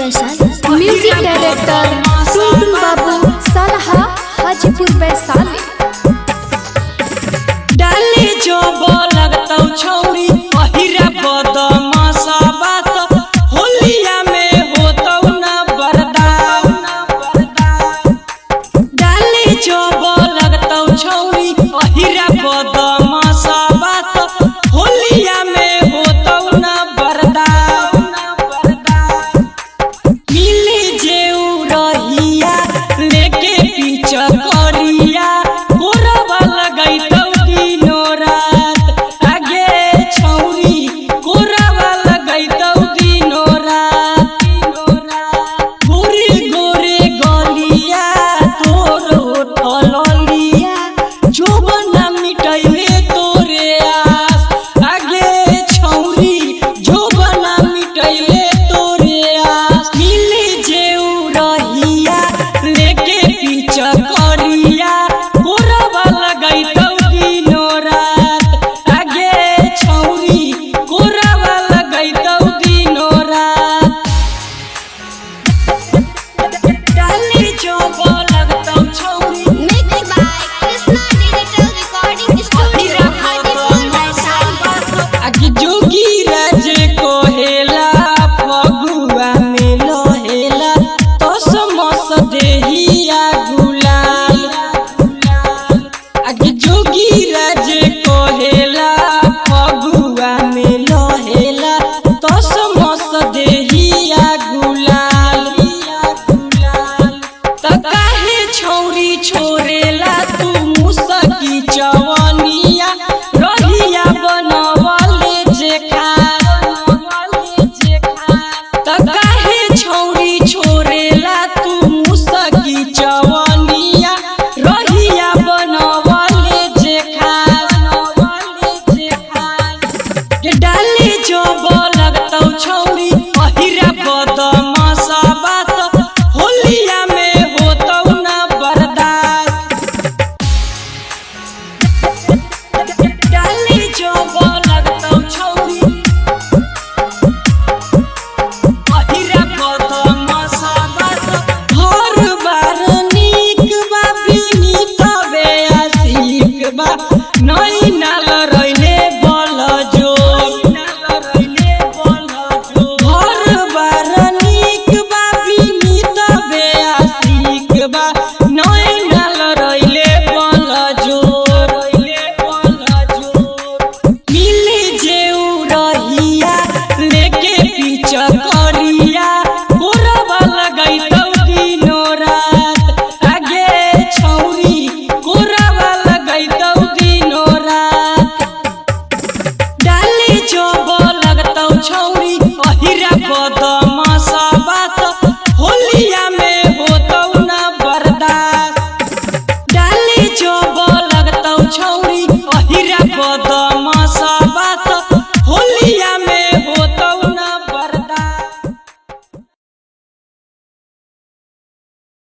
Vaishali. Music director टुनटुन बाबू सलहा हाजीपुर वैशाली। डाले जो लगता छौरी अहिरा बदमाशा बात होलिया में होतौ न बरदा। डाले जो लगता छौरी अहिरा बदमाशा बात होलिया में होतौ न बरदा। मिले जेऊ रहिया लेके पीछा करिया कोरबा लगैतौ दिनो रात। आगे छौरी कोरबा लगैतौ दिनो रात। गोरे गोरे गलिया तोर उठलिया जोबना मिटैले तोरे आस। आगे छौरी जोबना मिटैले तोरे आस। मिले जेऊ रहिया लेके पीछा करिया कोरबा लगैतौ दिनो रात। आगे छौरी कोरबा लगैतौ दिनो रात। डाले जो लगतौ छौरी Mixed by Krishna Digital Recording Studio, Hajipur Vaishali. आगे जोगी राज कोहेला फगुआ में लोहेला तो समस देहिया गुलाल। आगे जोगी राज कोहेला फगुआ में लोहेला तो समस देहिया गुलाल। त काहे छौरी छोरेला तू मुसकी चवनिया रहिया बनवले जे खा। त काहे छौरी छोरेला तू मुसकी चवनिया रहिया बनवले जे खा। के डाले जो लगतौ छौरी अहिरा बदमाशा बात होलिया में होतौ न बर्दाश्त। डाले जो लगतौ छौरी अहिरा बदमाशा बात हर बार नीक बा बिनी तबे आशिक बा। नया